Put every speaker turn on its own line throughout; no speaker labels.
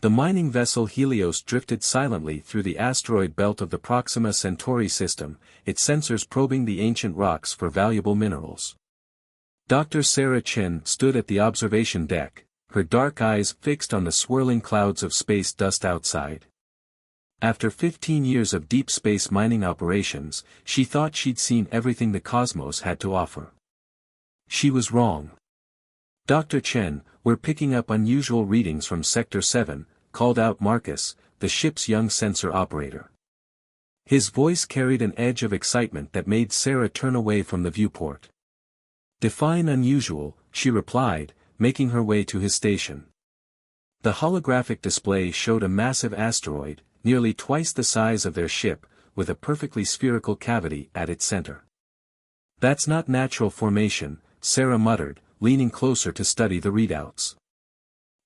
The mining vessel Helios drifted silently through the asteroid belt of the Proxima Centauri system, its sensors probing the ancient rocks for valuable minerals. Dr. Sarah Chen stood at the observation deck, her dark eyes fixed on the swirling clouds of space dust outside. After 15 years of deep space mining operations, she thought she'd seen everything the cosmos had to offer. She was wrong. Dr. Chen, we're picking up unusual readings from Sector 7, called out Marcus, the ship's young sensor operator. His voice carried an edge of excitement that made Sarah turn away from the viewport. Define unusual, she replied, making her way to his station. The holographic display showed a massive asteroid, nearly twice the size of their ship, with a perfectly spherical cavity at its center. That's not natural formation, Sarah muttered, leaning closer to study the readouts.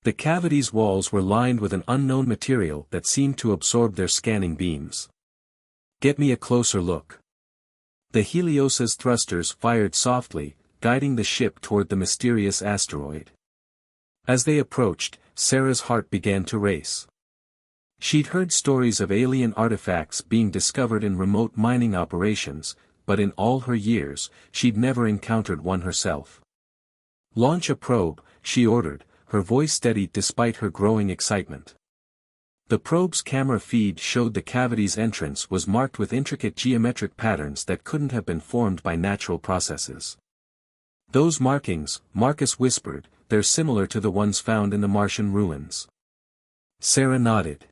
The cavity's walls were lined with an unknown material that seemed to absorb their scanning beams. Get me a closer look. The Helios's thrusters fired softly, guiding the ship toward the mysterious asteroid. As they approached, Sarah's heart began to race. She'd heard stories of alien artifacts being discovered in remote mining operations, but in all her years, she'd never encountered one herself. Launch a probe, she ordered, her voice steady despite her growing excitement. The probe's camera feed showed the cavity's entrance was marked with intricate geometric patterns that couldn't have been formed by natural processes. Those markings, Marcus whispered, they're similar to the ones found in the Martian ruins. Sarah nodded.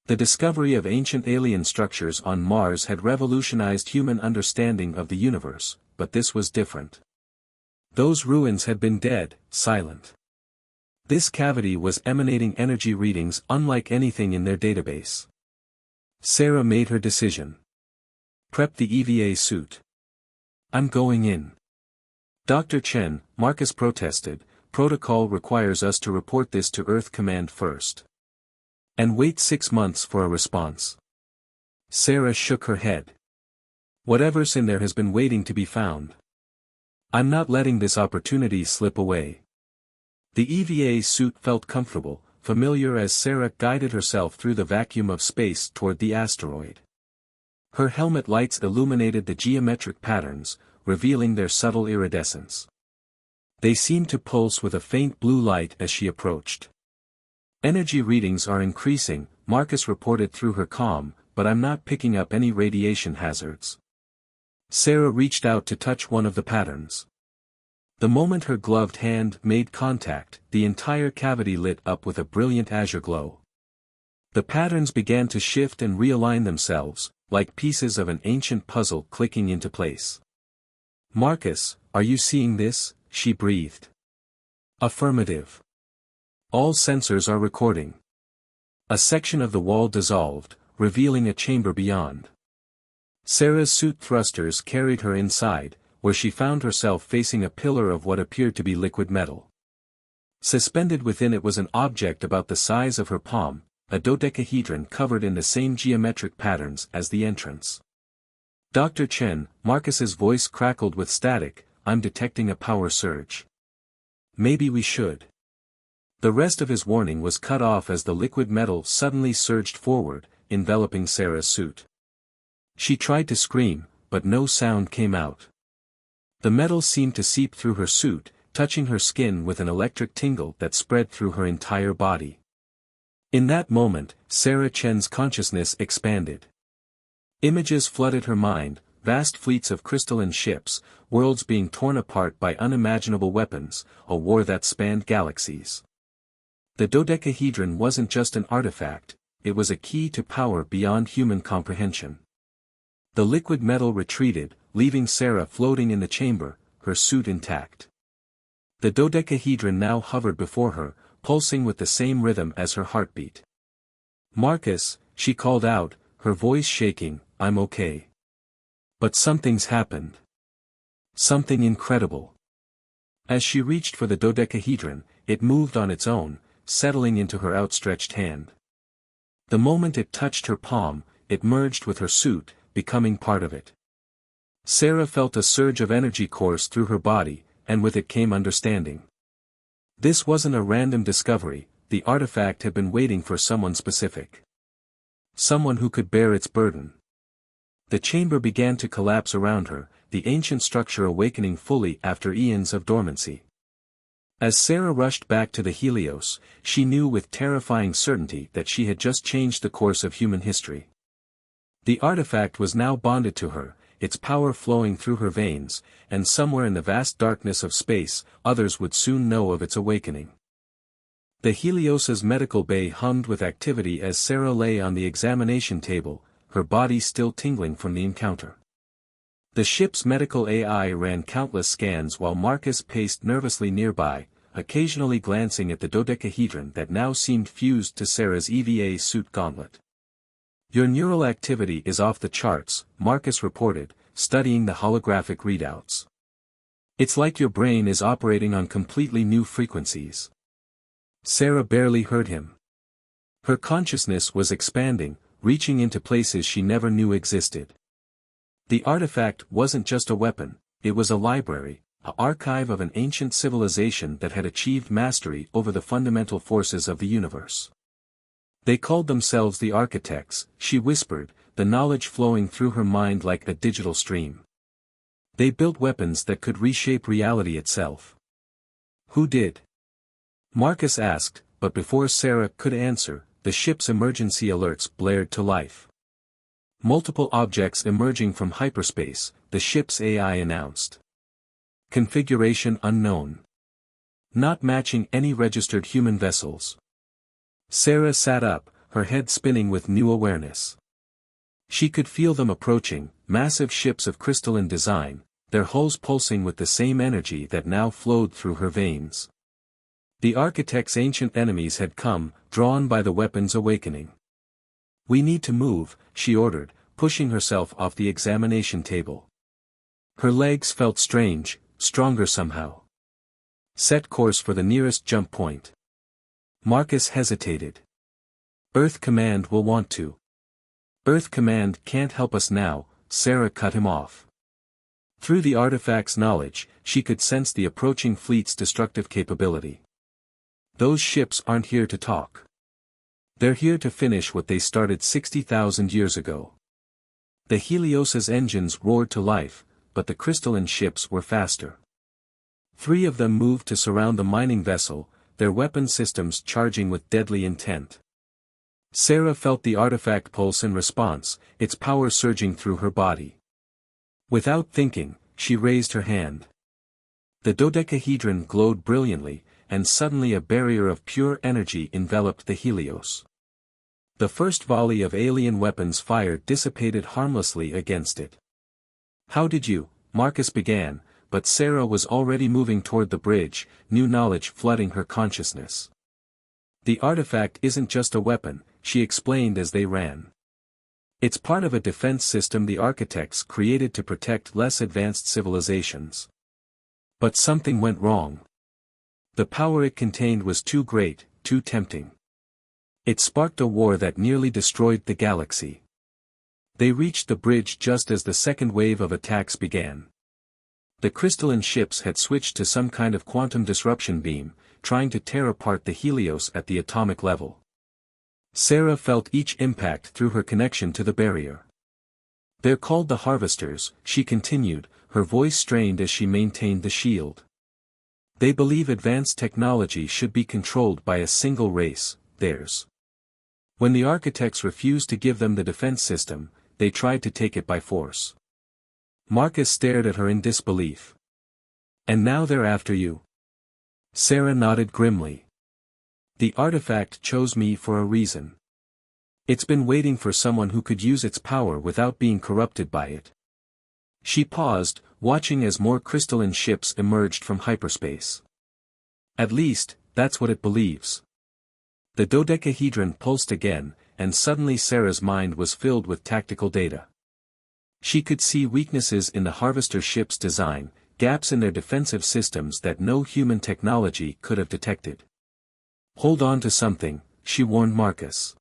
The discovery of ancient alien structures on Mars had revolutionized human understanding of the universe, but this was different. Those ruins had been dead, silent. This cavity was emanating energy readings unlike anything in their database. Sarah made her decision. Prep the EVA suit. I'm going in. Dr. Chen, Marcus protested, protocol requires us to report this to Earth Command first. And wait 6 months for a response. Sarah shook her head. Whatever's in there has been waiting to be found. I'm not letting this opportunity slip away. The EVA suit felt comfortable, familiar as Sarah guided herself through the vacuum of space toward the asteroid. Her helmet lights illuminated the geometric patterns, revealing their subtle iridescence. They seemed to pulse with a faint blue light as she approached. Energy readings are increasing, Marcus reported through her comm, but I'm not picking up any radiation hazards. Sarah reached out to touch one of the patterns. The moment her gloved hand made contact, the entire cavity lit up with a brilliant azure glow. The patterns began to shift and realign themselves, like pieces of an ancient puzzle clicking into place. Marcus, are you seeing this? She breathed. Affirmative. All sensors are recording. A section of the wall dissolved, revealing a chamber beyond. Sarah's suit thrusters carried her inside, where she found herself facing a pillar of what appeared to be liquid metal. Suspended within it was an object about the size of her palm, a dodecahedron covered in the same geometric patterns as the entrance. Dr. Chen, Marcus's voice crackled with static, I'm detecting a power surge. Maybe we should. The rest of his warning was cut off as the liquid metal suddenly surged forward, enveloping Sarah's suit. She tried to scream, but no sound came out. The metal seemed to seep through her suit, touching her skin with an electric tingle that spread through her entire body. In that moment, Sarah Chen's consciousness expanded. Images flooded her mind, vast fleets of crystalline ships, worlds being torn apart by unimaginable weapons, a war that spanned galaxies. The dodecahedron wasn't just an artifact, it was a key to power beyond human comprehension. The liquid metal retreated, leaving Sarah floating in the chamber, her suit intact. The dodecahedron now hovered before her, pulsing with the same rhythm as her heartbeat. Marcus, she called out, her voice shaking, I'm okay. But something's happened. Something incredible. As she reached for the dodecahedron, it moved on its own, settling into her outstretched hand. The moment it touched her palm, it merged with her suit, becoming part of it. Sarah felt a surge of energy course through her body, and with it came understanding. This wasn't a random discovery, the artifact had been waiting for someone specific. Someone who could bear its burden. The chamber began to collapse around her, the ancient structure awakening fully after eons of dormancy. As Sarah rushed back to the Helios, she knew with terrifying certainty that she had just changed the course of human history. The artifact was now bonded to her, its power flowing through her veins, and somewhere in the vast darkness of space, others would soon know of its awakening. The Helios's medical bay hummed with activity as Sarah lay on the examination table, her body still tingling from the encounter. The ship's medical AI ran countless scans while Marcus paced nervously nearby, occasionally glancing at the dodecahedron that now seemed fused to Sarah's EVA suit gauntlet. "Your neural activity is off the charts," Marcus reported, studying the holographic readouts. "It's like your brain is operating on completely new frequencies." Sarah barely heard him. Her consciousness was expanding, reaching into places she never knew existed. The artifact wasn't just a weapon, it was a library, an archive of an ancient civilization that had achieved mastery over the fundamental forces of the universe. "They called themselves the architects," she whispered, the knowledge flowing through her mind like a digital stream. "They built weapons that could reshape reality itself." "Who did?" Marcus asked, but before Sarah could answer, the ship's emergency alerts blared to life. "Multiple objects emerging from hyperspace," the ship's AI announced. "Configuration unknown. Not matching any registered human vessels." Sarah sat up, her head spinning with new awareness. She could feel them approaching, massive ships of crystalline design, their hulls pulsing with the same energy that now flowed through her veins. The architect's ancient enemies had come, drawn by the weapon's awakening. "We need to move," she ordered, pushing herself off the examination table. Her legs felt strange, stronger somehow. "Set course for the nearest jump point." Marcus hesitated. "Earth Command will want to." "Earth Command can't help us now," Sarah cut him off. Through the artifact's knowledge, she could sense the approaching fleet's destructive capability. "Those ships aren't here to talk. They're here to finish what they started 60,000 years ago." The Helios's engines roared to life, but the crystalline ships were faster. 3 of them moved to surround the mining vessel, their weapon systems charging with deadly intent. Sarah felt the artifact pulse in response, its power surging through her body. Without thinking, she raised her hand. The dodecahedron glowed brilliantly, and suddenly a barrier of pure energy enveloped the Helios. The first volley of alien weapons fired dissipated harmlessly against it. "How did you?" Marcus began, but Sarah was already moving toward the bridge, new knowledge flooding her consciousness. "The artifact isn't just a weapon," she explained as they ran. "It's part of a defense system the architects created to protect less advanced civilizations." But something went wrong. The power it contained was too great, too tempting. It sparked a war that nearly destroyed the galaxy. They reached the bridge just as the second wave of attacks began. The crystalline ships had switched to some kind of quantum disruption beam, trying to tear apart the Helios at the atomic level. Sarah felt each impact through her connection to the barrier. "They're called the Harvesters," she continued, her voice strained as she maintained the shield. "They believe advanced technology should be controlled by a single race, theirs. When the architects refused to give them the defense system, they tried to take it by force." Marcus stared at her in disbelief. "And now they're after you?" Sarah nodded grimly. "The artifact chose me for a reason. It's been waiting for someone who could use its power without being corrupted by it." She paused, watching as more crystalline ships emerged from hyperspace. "At least, that's what it believes." The dodecahedron pulsed again, and suddenly Sarah's mind was filled with tactical data. She could see weaknesses in the Harvester ship's design, gaps in their defensive systems that no human technology could have detected. "Hold on to something," she warned Marcus.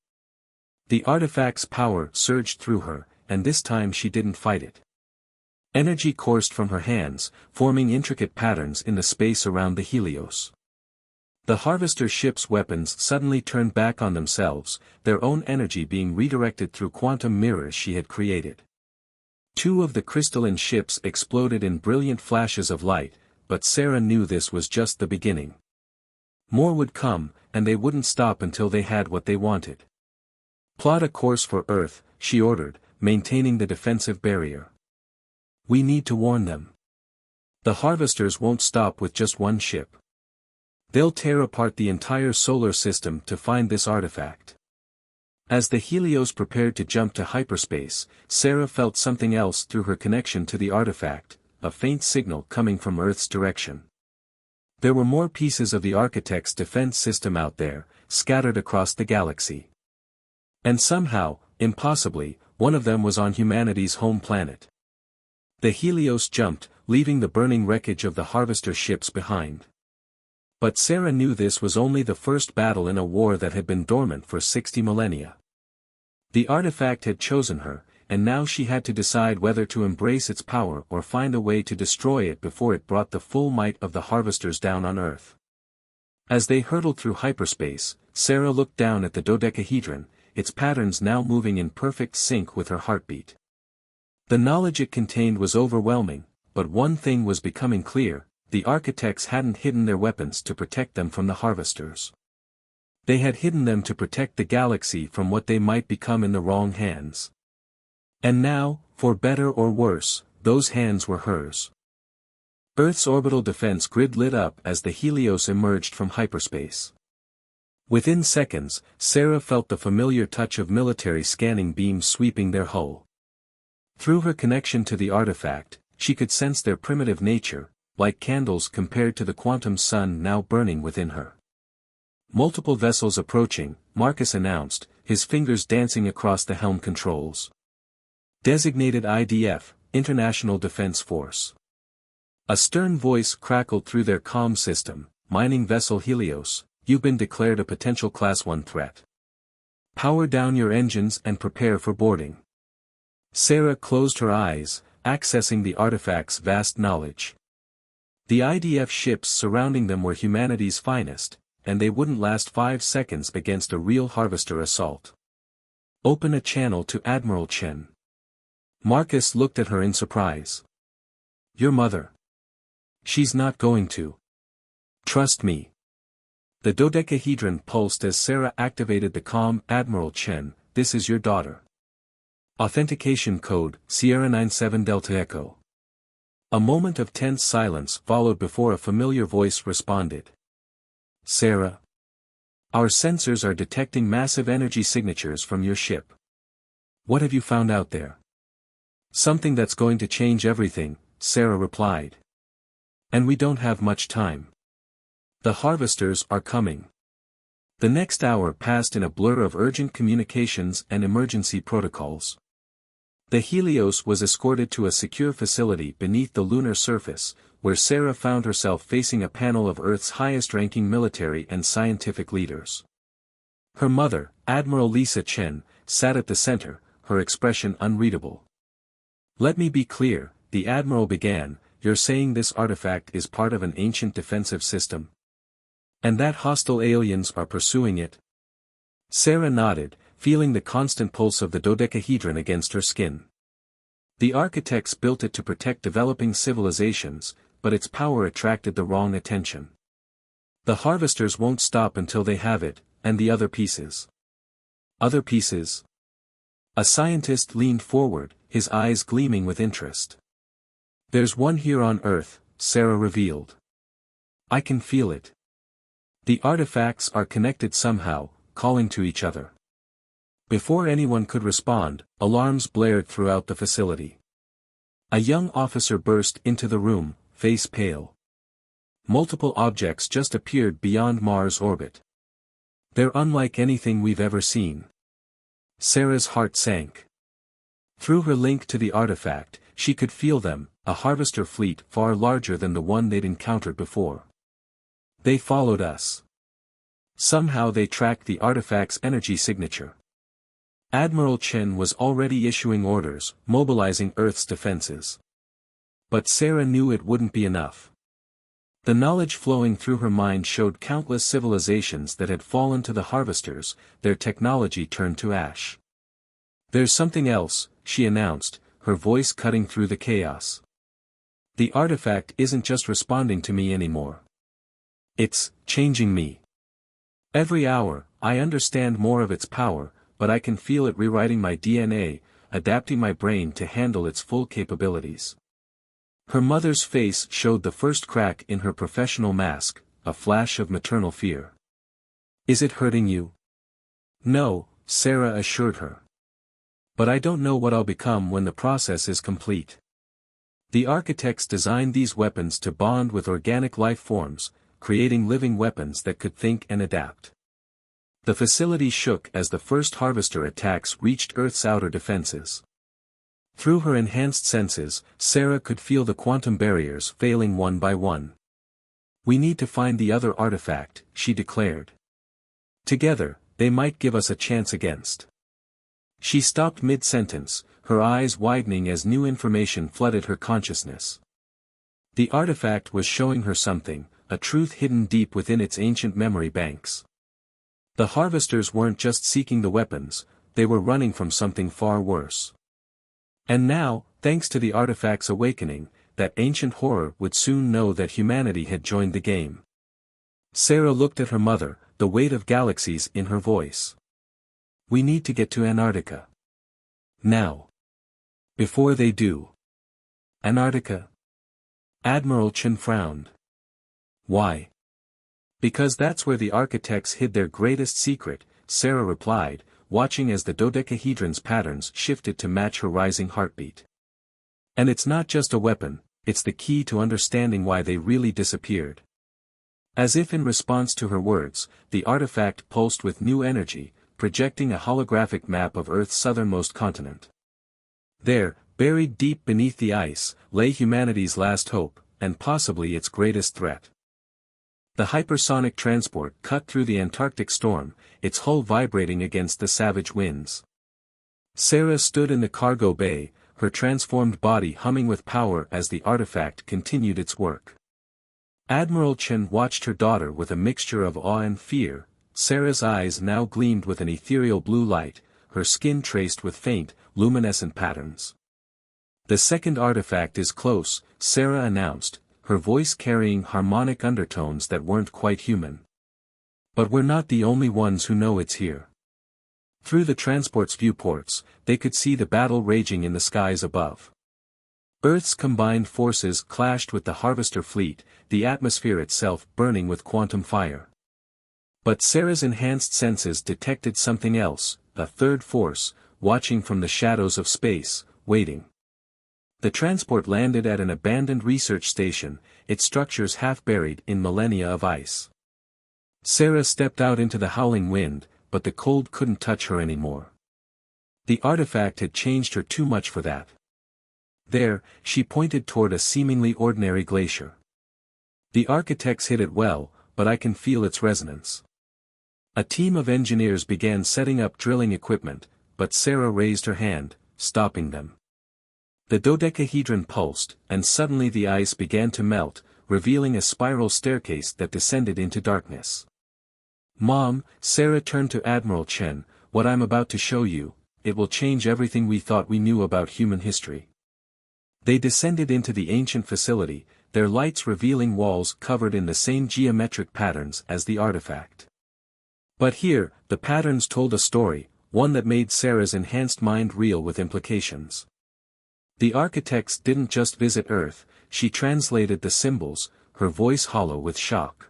The artifact's power surged through her, and this time she didn't fight it. Energy coursed from her hands, forming intricate patterns in the space around the Helios. The harvester ship's weapons suddenly turned back on themselves, their own energy being redirected through quantum mirrors she had created. Two of the crystalline ships exploded in brilliant flashes of light, but Sarah knew this was just the beginning. More would come, and they wouldn't stop until they had what they wanted. Plot a course for Earth, she ordered, maintaining the defensive barrier. We need to warn them. The harvesters won't stop with just one ship. They'll tear apart the entire solar system to find this artifact. As the Helios prepared to jump to hyperspace, Sarah felt something else through her connection to the artifact, a faint signal coming from Earth's direction. There were more pieces of the Architect's defense system out there, scattered across the galaxy. And somehow, impossibly, one of them was on humanity's home planet. The Helios jumped, leaving the burning wreckage of the harvester ships behind. But Sarah knew this was only the first battle in a war that had been dormant for 60 millennia. The artifact had chosen her, and now she had to decide whether to embrace its power or find a way to destroy it before it brought the full might of the harvesters down on Earth. As they hurtled through hyperspace, Sarah looked down at the dodecahedron, its patterns now moving in perfect sync with her heartbeat. The knowledge it contained was overwhelming, but one thing was becoming clear: the architects hadn't hidden their weapons to protect them from the harvesters. They had hidden them to protect the galaxy from what they might become in the wrong hands. And now, for better or worse, those hands were hers. Earth's orbital defense grid lit up as the Helios emerged from hyperspace. Within seconds, Sarah felt the familiar touch of military scanning beams sweeping their hull. Through her connection to the artifact, she could sense their primitive nature, like candles compared to the quantum sun now burning within her. Multiple vessels approaching, Marcus announced, his fingers dancing across the helm controls. Designated IDF, International Defense Force. A stern voice crackled through their comm system: mining vessel Helios, you've been declared a potential Class 1 threat. Power down your engines and prepare for boarding. Sarah closed her eyes, accessing the artifact's vast knowledge. The IDF ships surrounding them were humanity's finest, and they wouldn't last 5 seconds against a real harvester assault. Open a channel to Admiral Chen. Marcus looked at her in surprise. Your mother. She's not going to. Trust me. The dodecahedron pulsed as Sarah activated the comm. Admiral Chen, this is your daughter. Authentication code, Sierra 97 Delta Echo. A moment of tense silence followed before a familiar voice responded. Sarah. Our sensors are detecting massive energy signatures from your ship. What have you found out there? Something that's going to change everything, Sarah replied. And we don't have much time. The harvesters are coming. The next hour passed in a blur of urgent communications and emergency protocols. The Helios was escorted to a secure facility beneath the lunar surface, where Sarah found herself facing a panel of Earth's highest-ranking military and scientific leaders. Her mother, Admiral Lisa Chen, sat at the center, her expression unreadable. Let me be clear, the Admiral began, you're saying this artifact is part of an ancient defensive system? And that hostile aliens are pursuing it? Sarah nodded, feeling the constant pulse of the dodecahedron against her skin. The architects built it to protect developing civilizations, but its power attracted the wrong attention. The harvesters won't stop until they have it, and the other pieces. Other pieces? A scientist leaned forward, his eyes gleaming with interest. There's one here on Earth, Sarah revealed. I can feel it. The artifacts are connected somehow, calling to each other. Before anyone could respond, alarms blared throughout the facility. A young officer burst into the room, face pale. Multiple objects just appeared beyond Mars' orbit. They're unlike anything we've ever seen. Sarah's heart sank. Through her link to the artifact, she could feel them, a harvester fleet far larger than the one they'd encountered before. They followed us. Somehow they tracked the artifact's energy signature. Admiral Chen was already issuing orders, mobilizing Earth's defenses. But Sarah knew it wouldn't be enough. The knowledge flowing through her mind showed countless civilizations that had fallen to the harvesters, their technology turned to ash. "There's something else," she announced, her voice cutting through the chaos. "The artifact isn't just responding to me anymore. It's changing me. Every hour, I understand more of its power, but I can feel it rewriting my DNA, adapting my brain to handle its full capabilities." Her mother's face showed the first crack in her professional mask, a flash of maternal fear. "Is it hurting you?" "No," Sarah assured her. "But I don't know what I'll become when the process is complete." The architects designed these weapons to bond with organic life forms, creating living weapons that could think and adapt. The facility shook as the first harvester attacks reached Earth's outer defenses. Through her enhanced senses, Sarah could feel the quantum barriers failing one by one. "We need to find the other artifact," she declared. "Together, they might give us a chance against." She stopped mid-sentence, her eyes widening as new information flooded her consciousness. The artifact was showing her something, a truth hidden deep within its ancient memory banks. The harvesters weren't just seeking the weapons, they were running from something far worse. And now, thanks to the artifact's awakening, that ancient horror would soon know that humanity had joined the game. Sarah looked at her mother, the weight of galaxies in her voice. "We need to get to Antarctica. Now. Before they do." "Antarctica?" Admiral Chen frowned. "Why?" "Because that's where the architects hid their greatest secret," Sarah replied, watching as the dodecahedron's patterns shifted to match her rising heartbeat. "And it's not just a weapon, it's the key to understanding why they really disappeared." As if in response to her words, the artifact pulsed with new energy, projecting a holographic map of Earth's southernmost continent. There, buried deep beneath the ice, lay humanity's last hope, and possibly its greatest threat. The hypersonic transport cut through the Antarctic storm, its hull vibrating against the savage winds. Sarah stood in the cargo bay, her transformed body humming with power as the artifact continued its work. Admiral Chen watched her daughter with a mixture of awe and fear. Sarah's eyes now gleamed with an ethereal blue light, her skin traced with faint, luminescent patterns. "The second artifact is close," Sarah announced, her voice carrying harmonic undertones that weren't quite human. "But we're not the only ones who know it's here." Through the transport's viewports, they could see the battle raging in the skies above. Earth's combined forces clashed with the harvester fleet, the atmosphere itself burning with quantum fire. But Sarah's enhanced senses detected something else, a third force, watching from the shadows of space, waiting. The transport landed at an abandoned research station, its structures half buried in millennia of ice. Sarah stepped out into the howling wind, but the cold couldn't touch her anymore. The artifact had changed her too much for that. There, she pointed toward a seemingly ordinary glacier. "The architects hid it well, but I can feel its resonance." A team of engineers began setting up drilling equipment, but Sarah raised her hand, stopping them. The dodecahedron pulsed, and suddenly the ice began to melt, revealing a spiral staircase that descended into darkness. "Mom," Sarah turned to Admiral Chen, "what I'm about to show you, it will change everything we thought we knew about human history." They descended into the ancient facility, their lights revealing walls covered in the same geometric patterns as the artifact. But here, the patterns told a story, one that made Sarah's enhanced mind reel with implications. The architects didn't just visit Earth, she translated the symbols, her voice hollow with shock.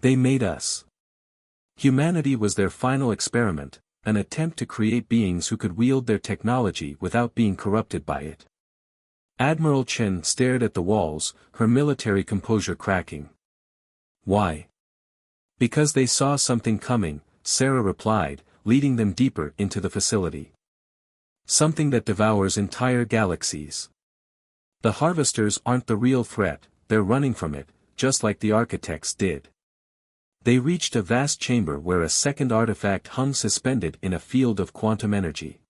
"They made us." Humanity was their final experiment, an attempt to create beings who could wield their technology without being corrupted by it. Admiral Chen stared at the walls, her military composure cracking. "Why?" "Because they saw something coming," Sarah replied, leading them deeper into the facility. "Something that devours entire galaxies. The harvesters aren't the real threat, they're running from it, just like the architects did." They reached a vast chamber where a second artifact hung suspended in a field of quantum energy.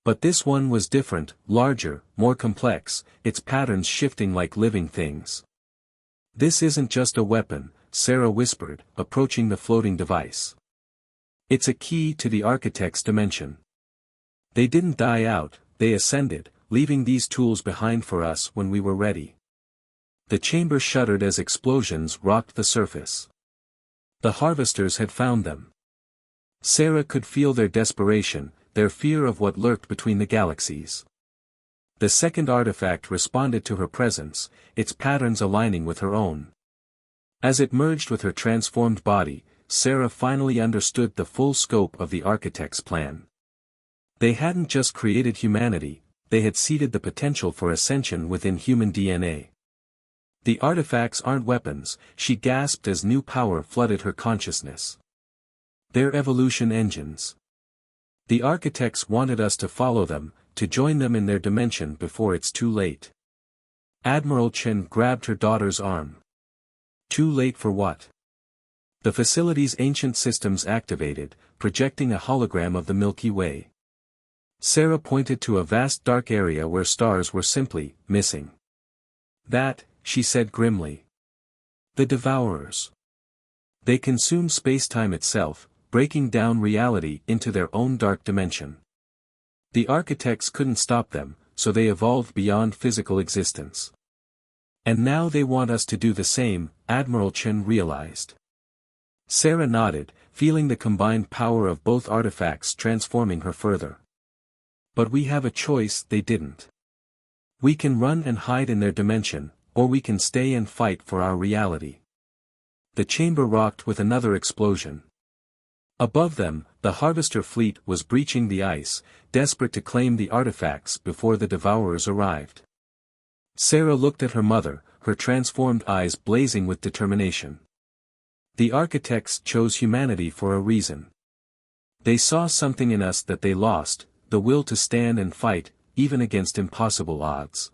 But this one was different, larger, more complex, its patterns shifting like living things. "This isn't just a weapon," Sarah whispered, approaching the floating device. "It's a key to the architect's dimension." They didn't die out, they ascended, leaving these tools behind for us when we were ready. The chamber shuddered as explosions rocked the surface. The harvesters had found them. Sarah could feel their desperation, their fear of what lurked between the galaxies. The second artifact responded to her presence, its patterns aligning with her own. As it merged with her transformed body, Sarah finally understood the full scope of the architect's plan. They hadn't just created humanity, they had seeded the potential for ascension within human DNA. "The artifacts aren't weapons," she gasped as new power flooded her consciousness. "They're evolution engines. The architects wanted us to follow them, to join them in their dimension before it's too late." Admiral Chen grabbed her daughter's arm. "Too late for what?" "The facility's ancient systems activated, projecting a hologram of the Milky Way." Sarah pointed to a vast dark area where stars were simply missing. "That," she said grimly. "The Devourers. They consume space-time itself, breaking down reality into their own dark dimension. The architects couldn't stop them, so they evolved beyond physical existence. And now they want us to do the same," Admiral Chen realized. Sarah nodded, feeling the combined power of both artifacts transforming her further. "But we have a choice," they didn't. "We can run and hide in their dimension, or we can stay and fight for our reality." The chamber rocked with another explosion. Above them, the harvester fleet was breaching the ice, desperate to claim the artifacts before the Devourers arrived. Sarah looked at her mother, her transformed eyes blazing with determination. "The architects chose humanity for a reason. They saw something in us that they lost, the will to stand and fight, even against impossible odds."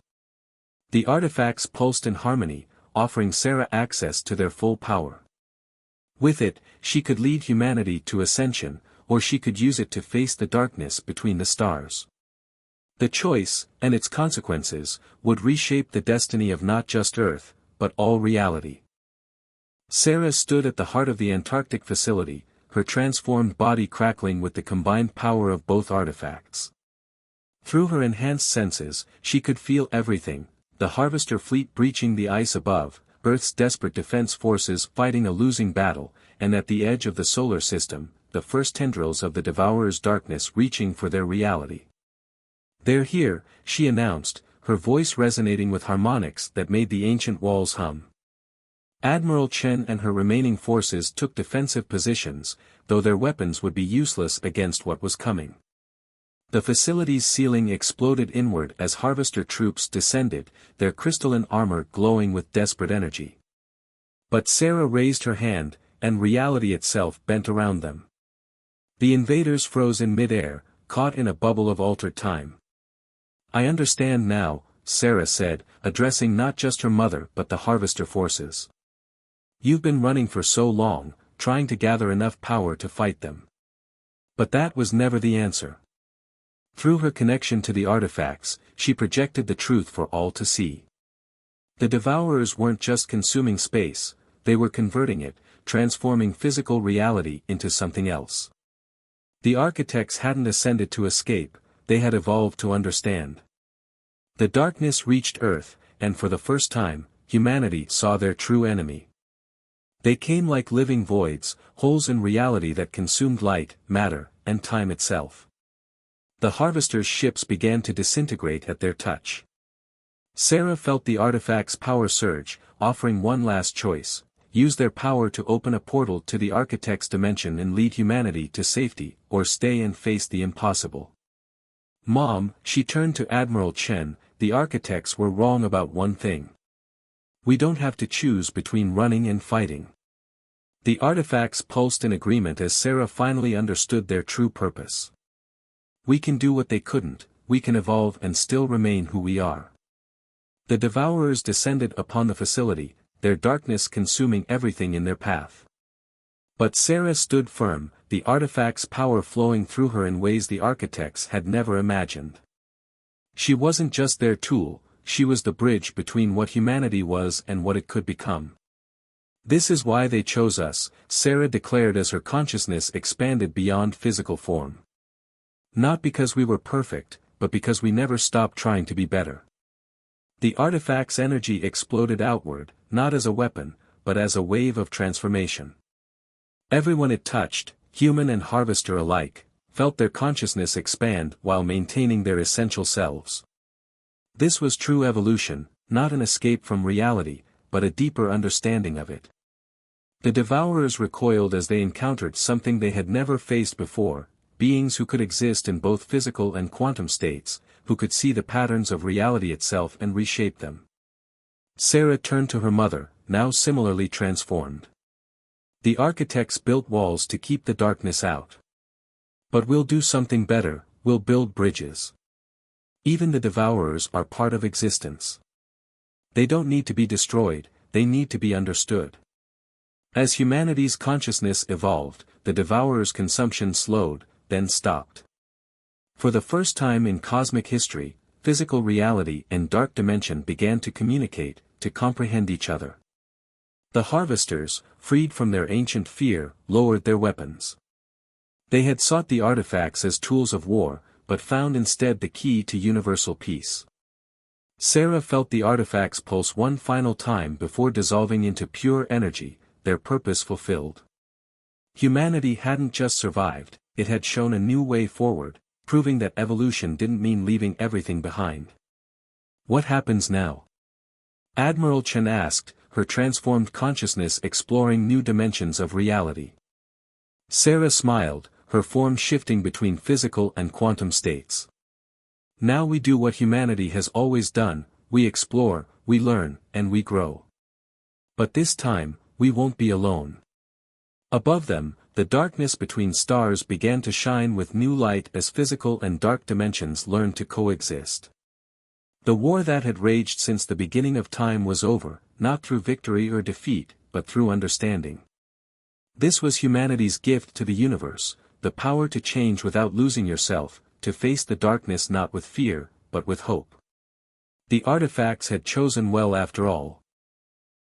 The artifacts pulsed in harmony, offering Sarah access to their full power. With it, she could lead humanity to ascension, or she could use it to face the darkness between the stars. The choice, and its consequences, would reshape the destiny of not just Earth, but all reality. Sarah stood at the heart of the Antarctic facility, her transformed body crackling with the combined power of both artifacts. Through her enhanced senses, she could feel everything: the harvester fleet breaching the ice above, Earth's desperate defense forces fighting a losing battle, and at the edge of the solar system, the first tendrils of the Devourer's darkness reaching for their reality. "They're here," she announced, her voice resonating with harmonics that made the ancient walls hum. Admiral Chen and her remaining forces took defensive positions, though their weapons would be useless against what was coming. The facility's ceiling exploded inward as harvester troops descended, their crystalline armor glowing with desperate energy. But Sarah raised her hand, and reality itself bent around them. The invaders froze in mid-air, caught in a bubble of altered time. "I understand now," Sarah said, addressing not just her mother but the harvester forces. "You've been running for so long, trying to gather enough power to fight them. But that was never the answer." Through her connection to the artifacts, she projected the truth for all to see. The Devourers weren't just consuming space, they were converting it, transforming physical reality into something else. The architects hadn't ascended to escape, they had evolved to understand. The darkness reached Earth, and for the first time, humanity saw their true enemy. They came like living voids, holes in reality that consumed light, matter, and time itself. The harvesters' ships began to disintegrate at their touch. Sarah felt the artifact's power surge, offering one last choice: use their power to open a portal to the architect's dimension and lead humanity to safety, or stay and face the impossible. "Mom," she turned to Admiral Chen, "the architects were wrong about one thing. We don't have to choose between running and fighting." The artifacts pulsed in agreement as Sarah finally understood their true purpose. "We can do what they couldn't, we can evolve and still remain who we are." The Devourers descended upon the facility, their darkness consuming everything in their path. But Sarah stood firm, the artifact's power flowing through her in ways the architects had never imagined. She wasn't just their tool, she was the bridge between what humanity was and what it could become. This is why they chose us, Sarah declared as her consciousness expanded beyond physical form. Not because we were perfect, but because we never stopped trying to be better. The artifact's energy exploded outward, not as a weapon, but as a wave of transformation. Everyone it touched, human and harvester alike, felt their consciousness expand while maintaining their essential selves. This was true evolution, not an escape from reality, but a deeper understanding of it. The Devourers recoiled as they encountered something they had never faced before, beings who could exist in both physical and quantum states, who could see the patterns of reality itself and reshape them. Sarah turned to her mother, now similarly transformed. The architects built walls to keep the darkness out. But we'll do something better, we'll build bridges. Even the Devourers are part of existence. They don't need to be destroyed, they need to be understood. As humanity's consciousness evolved, the Devourers' consumption slowed, then stopped. For the first time in cosmic history, physical reality and dark dimension began to communicate, to comprehend each other. The harvesters, freed from their ancient fear, lowered their weapons. They had sought the artifacts as tools of war, but found instead the key to universal peace. Sarah felt the artifacts pulse one final time before dissolving into pure energy, their purpose fulfilled. Humanity hadn't just survived, it had shown a new way forward, proving that evolution didn't mean leaving everything behind. What happens now? Admiral Chen asked, her transformed consciousness exploring new dimensions of reality. Sarah smiled, her form shifting between physical and quantum states. Now we do what humanity has always done, we explore, we learn, and we grow. But this time, we won't be alone. Above them, the darkness between stars began to shine with new light as physical and dark dimensions learned to coexist. The war that had raged since the beginning of time was over, not through victory or defeat, but through understanding. This was humanity's gift to the universe, the power to change without losing yourself, to face the darkness not with fear, but with hope. The artifacts had chosen well after all,